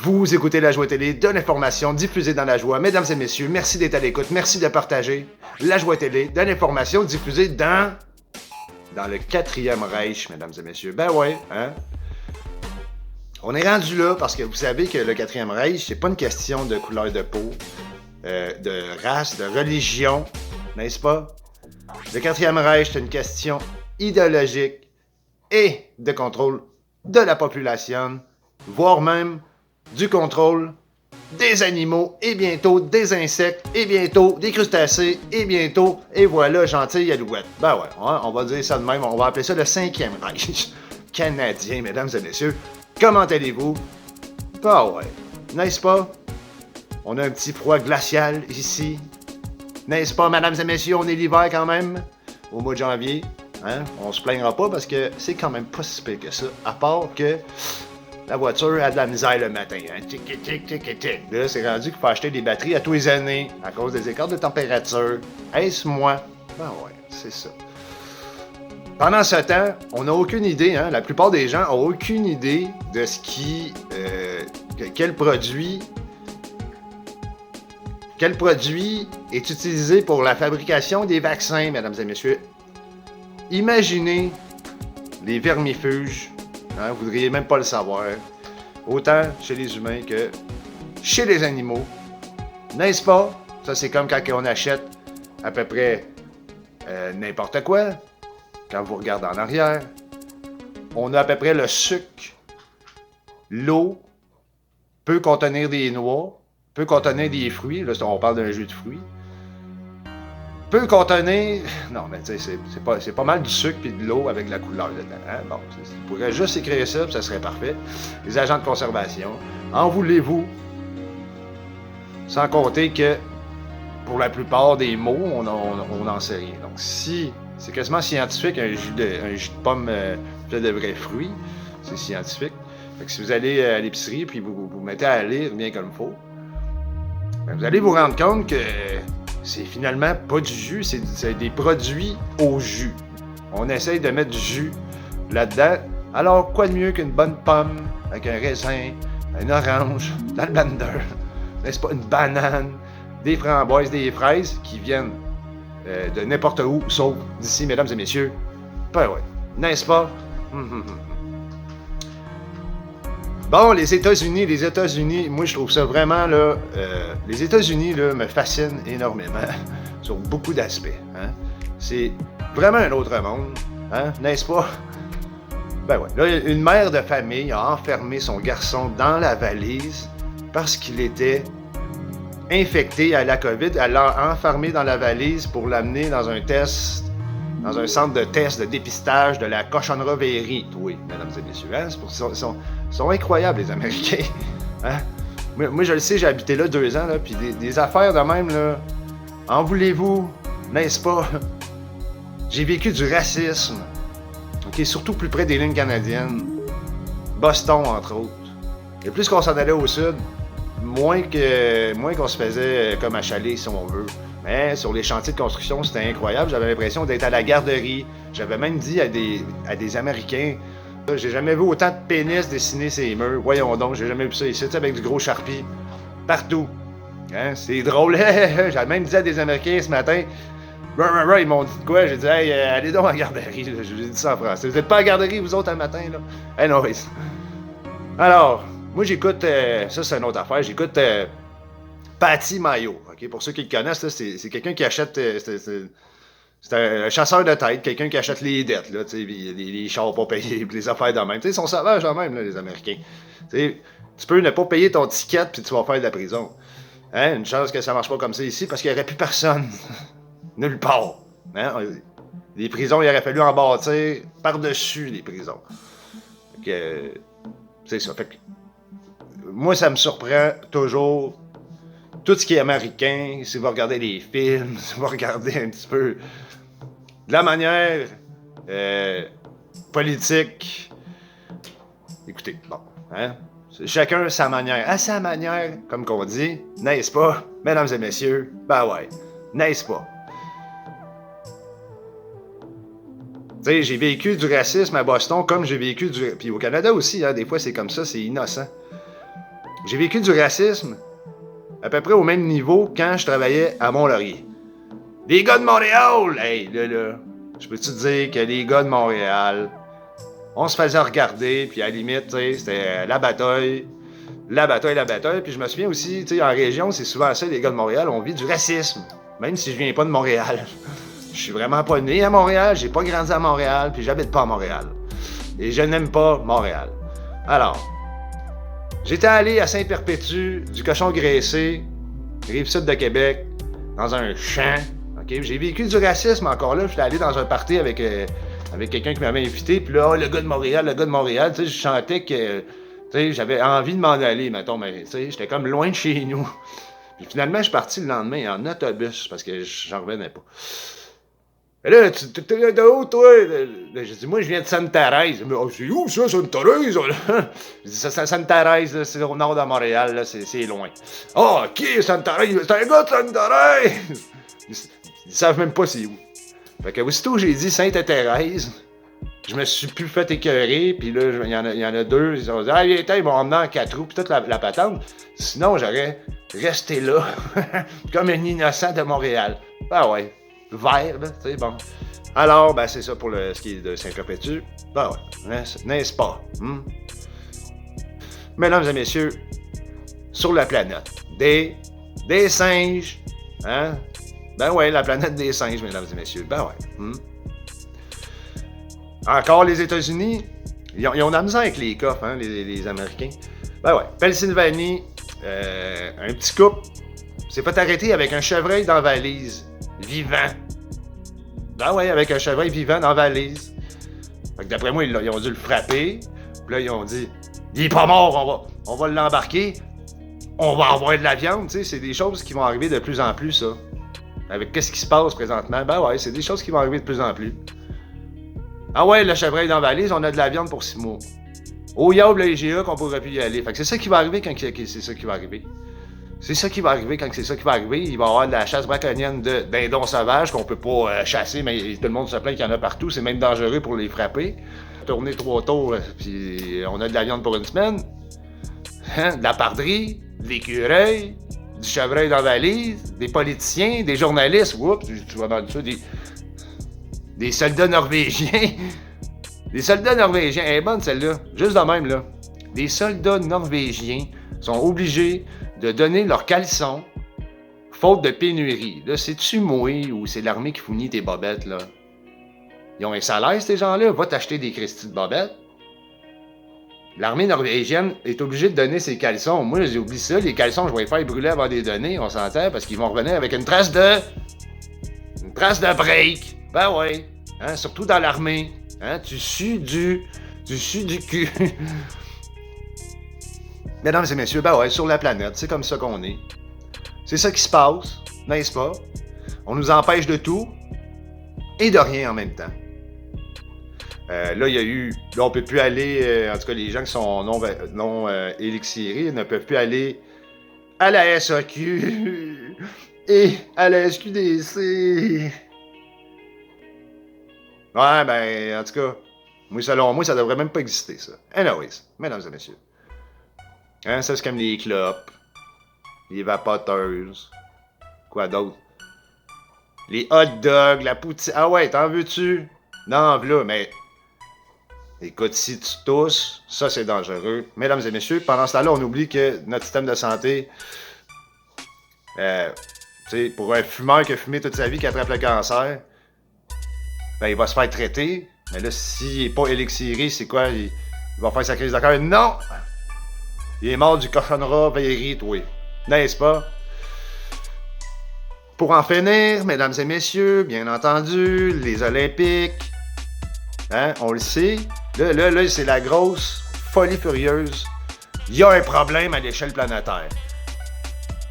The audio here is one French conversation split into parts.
Vous écoutez La Joie Télé, de l'information diffusée dans la joie. Mesdames et messieurs, merci d'être à l'écoute, merci de partager. La Joie Télé, de l'information diffusée dans le 4e Reich, mesdames et messieurs. Ben ouais, hein? On est rendu là parce que vous savez que le 4e Reich, c'est pas une question de couleur de peau, de race, de religion, n'est-ce pas? Le 4e Reich, c'est une question idéologique et de contrôle de la population, voire même du contrôle des animaux, et bientôt des insectes, et bientôt des crustacés, et bientôt, et voilà, gentille alouette. Ben ouais, on va dire ça de même, on va appeler ça le 5e Reich canadien, mesdames et messieurs. Comment allez-vous? Ben ouais, n'est-ce pas? On a un petit froid glacial ici. N'est-ce pas, mesdames et messieurs, on est l'hiver quand même, au mois de janvier. Hein? On se plaignera pas parce que c'est quand même pas si pire que ça, à part que la voiture a de la misère le matin. Hein? Tic, tic, tic, tic, tic. Là, c'est rendu qu'il faut acheter des batteries à tous les années à cause des écarts de température. Est-ce moi? Ben ouais, c'est ça. Pendant ce temps, on n'a aucune idée, hein? La plupart des gens n'ont aucune idée de ce qui... quel produit est utilisé pour la fabrication des vaccins, mesdames et messieurs. Imaginez les vermifuges, hein, vous ne voudriez même pas le savoir, autant chez les humains que chez les animaux. N'est-ce pas? Ça, c'est comme quand on achète à peu près n'importe quoi. Quand vous regardez en arrière, on a à peu près le sucre, l'eau, peut contenir des noix, peut contenir des fruits. Là, on parle d'un jus de fruits. Peut contenir... Non, mais tu sais, c'est pas mal du sucre et de l'eau avec de la couleur dedans. Hein? Bon, on pourrait juste écrire ça, puis ça serait parfait. Les agents de conservation. En voulez-vous? Sans compter que, pour la plupart des mots, on n'en sait rien. Donc, si c'est quasiment scientifique, un jus de pomme fait de vrais fruits, c'est scientifique. Fait que si vous allez à l'épicerie, puis vous mettez à lire bien comme il faut, ben vous allez vous rendre compte que c'est finalement pas du jus, c'est des produits au jus. On essaye de mettre du jus là-dedans. Alors, quoi de mieux qu'une bonne pomme avec un raisin, un orange, dans le blender, n'est-ce pas, une banane, des framboises, des fraises qui viennent de n'importe où, sauf d'ici, mesdames et messieurs. Ben ouais, n'est-ce pas? Bon, les États-Unis, moi je trouve ça vraiment, là, les États-Unis, là, me fascinent énormément, sur beaucoup d'aspects, hein. C'est vraiment un autre monde, hein, n'est-ce pas? Ben ouais, là, une mère de famille a enfermé son garçon dans la valise parce qu'il était infecté à la COVID. Elle l'a enfermé dans la valise pour l'amener dans un test, dans un centre de test de dépistage de la cochonnerie. Oui, mesdames et messieurs, hein, ils sont incroyables, les Américains. Hein? Moi, je le sais, j'ai habité là 2 ans, là, puis des affaires de même, là, en voulez-vous, n'est-ce pas? J'ai vécu du racisme, ok, surtout plus près des lignes canadiennes, Boston, entre autres. Et plus qu'on s'en allait au sud, moins qu'on se faisait comme achaler, si on veut. Mais sur les chantiers de construction, c'était incroyable. J'avais l'impression d'être à la garderie. J'avais même dit à des Américains, j'ai jamais vu autant de pénis dessiner ces murs. Voyons donc, j'ai jamais vu ça ici, avec du gros charpie. Partout. Hein? C'est drôle. J'avais même dit à des Américains ce matin, ils m'ont dit de quoi? J'ai dit, hey, allez donc à la garderie. J'ai dit ça en français. Vous êtes pas à la garderie, vous autres, un matin, là? Anyways. Alors, moi, j'écoute, ça, c'est une autre affaire, j'écoute Patty Mayo. Okay? Pour ceux qui le connaissent, là, c'est quelqu'un qui achète, c'est un chasseur de tête, quelqu'un qui achète les dettes, là, les chars pas payés, les affaires de même. Ils sont sauvages quand même, là, les Américains. T'sais, tu peux ne pas payer ton ticket, puis tu vas faire de la prison. Hein? Une chance que ça marche pas comme ça ici, parce qu'il n'y aurait plus personne. Nulle part. Hein? Les prisons, il aurait fallu en bâtir par-dessus les prisons. C'est ça. Fait que, moi, ça me surprend toujours. Tout ce qui est américain, si vous regardez les films, si vous regardez un petit peu de la manière politique. Écoutez, bon, hein? Chacun sa manière. À sa manière, comme qu'on dit, n'est-ce pas, mesdames et messieurs? Ben ouais, n'est-ce pas? Tu sais, j'ai vécu du racisme à Boston comme j'ai vécu du... Puis au Canada aussi, hein, des fois c'est comme ça, c'est innocent. j'ai vécu du racisme à peu près au même niveau quand je travaillais à Mont-Laurier. Les gars de Montréal, hey, là, je peux te dire que les gars de Montréal, on se faisait regarder, puis à la limite, tu sais, c'était la bataille, puis je me souviens aussi, tu sais, en région, c'est souvent ça, les gars de Montréal, on vit du racisme, même si je viens pas de Montréal. Je suis vraiment pas né à Montréal, j'ai pas grandi à Montréal, puis j'habite pas à Montréal. Et je n'aime pas Montréal. Alors, j'étais allé à Saint-Perpétue, du Cochon Graissé, Rive-Sud de Québec, dans un champ. Okay? J'ai vécu du racisme encore là. J'étais allé dans un party avec quelqu'un qui m'avait invité. Puis là, oh, le gars de Montréal. Tu sais, je chantais que tu sais, j'avais envie de m'en aller, mettons, mais tu sais, j'étais comme loin de chez nous. Puis finalement, je suis parti le lendemain en autobus parce que j'en revenais pas. Et là, tu es de où, toi? J'ai dit, moi, je viens de Sainte-Thérèse. Mais oh, c'est où, ça, Sainte-Thérèse? J'ai dit, Sainte-Thérèse, c'est au nord de Montréal, là, c'est loin. Ah, oh, OK, Sainte-Thérèse, c'est un gars de Sainte-Thérèse! Ils savent même pas c'est où. Fait que aussitôt j'ai dit Sainte-Thérèse, je me suis plus fait écœurer, puis là, il y en a deux, ils ont dit, ah, viens, ils m'ont emmené en 4 roues, puis toute la patente. Sinon, j'aurais resté là, comme un innocent de Montréal. Ben ouais. Vert, là, tu sais, bon. Alors, ben, c'est ça pour ce qui est de Saint-Perpétue. Ben ouais, n'est-ce pas? Mesdames et messieurs, sur la planète, des singes, hein? Ben ouais, la planète des singes, mesdames et messieurs, ben ouais. Encore les États-Unis, ils ont de la misère avec les coffres, hein, les Américains. Ben ouais, Pennsylvanie, un petit couple s'est fait arrêter avec un chevreuil dans la valise. Vivant. Ben ouais, avec un chevreuil vivant dans la valise. Fait que d'après moi, ils ont dû le frapper. Puis là, ils ont dit, il est pas mort, on va l'embarquer. On va avoir de la viande, tu sais. C'est des choses qui vont arriver de plus en plus, ça. Avec qu'est-ce qui se passe présentement? Ben ouais, c'est des choses qui vont arriver de plus en plus. Ah ouais, le chevreuil dans la valise, on a de la viande pour 6 mois. Au Yab, le IGA, qu'on pourrait plus y aller. Fait que c'est ça qui va arriver quand c'est ça qui va arriver. C'est ça qui va arriver quand c'est ça qui va arriver. Il va y avoir de la chasse braconnienne dindons sauvages qu'on peut pas chasser, mais tout le monde se plaint qu'il y en a partout. C'est même dangereux pour les frapper. Tourner 3 tours, puis on a de la viande pour une semaine. Hein? De la pardrix, de l'écureuil, du chevreuil dans la valise, des politiciens, des journalistes. Oups, tu vas dans ça, des soldats norvégiens. Des soldats norvégiens. Elle est bonne celle-là. Juste de même, là. Des soldats norvégiens sont obligés de donner leurs caleçons faute de pénurie. Là, c'est-tu moi ou c'est l'armée qui fournit tes bobettes, là? Ils ont un salaire, ces gens-là. Va t'acheter des cristis de bobettes. L'armée norvégienne est obligée de donner ses caleçons. Moi, j'ai oublié ça. Les caleçons, je vais les faire brûler avant de les donner, on s'entend, parce qu'ils vont revenir avec une trace de break. Ben ouais. Hein, surtout dans l'armée. Hein, tu sues du cul. Mesdames et messieurs, ben ouais, sur la planète, c'est comme ça qu'on est. C'est ça qui se passe, n'est-ce pas? On nous empêche de tout et de rien en même temps. Là, il y a eu... Là, on peut plus aller... en tout cas, les gens qui sont non élixirés ne peuvent plus aller à la SAQ et à la SQDC. Ouais, ben, en tout cas, moi, selon moi, ça devrait même pas exister, ça. Anyways, mesdames et messieurs. Hein, ça, c'est comme les clopes, les vapoteuses, quoi d'autre? Les hot dogs, la poutine. Ah ouais, t'en veux-tu? Non, voilà, mais... Écoute, si tu tousses, ça, c'est dangereux. Mesdames et messieurs, pendant ce temps-là, on oublie que notre système de santé... tu sais, pour un fumeur qui a fumé toute sa vie, qui attrape le cancer, ben, il va se faire traiter. Mais là, s'il n'est pas élixiré, c'est quoi? Il va faire sa crise de cœur? Non! Il est mort du cochonnerat Valérie, toi. N'est-ce pas? Pour en finir, mesdames et messieurs, bien entendu, les Olympiques, hein, on le sait. Là, c'est la grosse folie furieuse. Il y a un problème à l'échelle planétaire.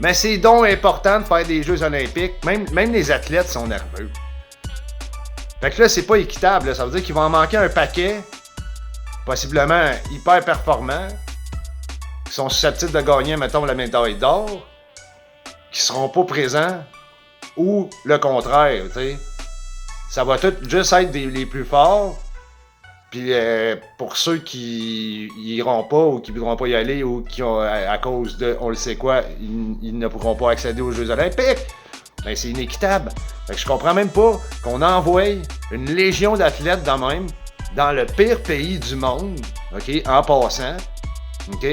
Mais c'est donc important de faire des Jeux Olympiques. Même les athlètes sont nerveux. Fait que là, c'est pas équitable. Là. Ça veut dire qu'il va en manquer un paquet, possiblement hyper performants, qui sont susceptibles de gagner, mettons, la médaille d'or, qui seront pas présents, ou le contraire, tu sais. Ça va tout juste être les plus forts, Puis pour ceux qui iront pas ou qui voudront pas y aller ou qui ont, à cause de on le sait quoi, ils ne pourront pas accéder aux Jeux Olympiques, ben c'est inéquitable. Fait que je comprends même pas qu'on envoie une légion d'athlètes dans même dans le pire pays du monde, OK, en passant, OK,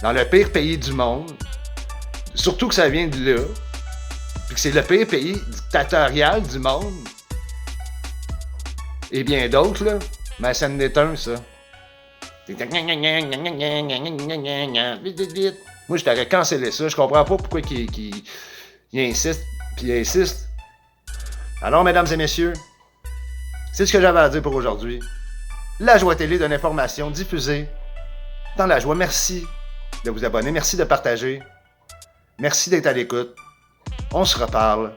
dans le pire pays du monde, surtout que ça vient de là, puis que c'est le pire pays dictatorial du monde, et bien d'autres, là, mais ça en est un, ça. Moi, je t'aurais cancellé ça. Je comprends pas pourquoi il insiste, puis il insiste. Alors, mesdames et messieurs, c'est ce que j'avais à dire pour aujourd'hui. La Joie Télé donne information diffusée dans la joie. Merci de vous abonner. Merci de partager. Merci d'être à l'écoute. On se reparle.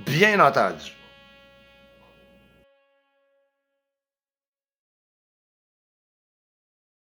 Bien entendu.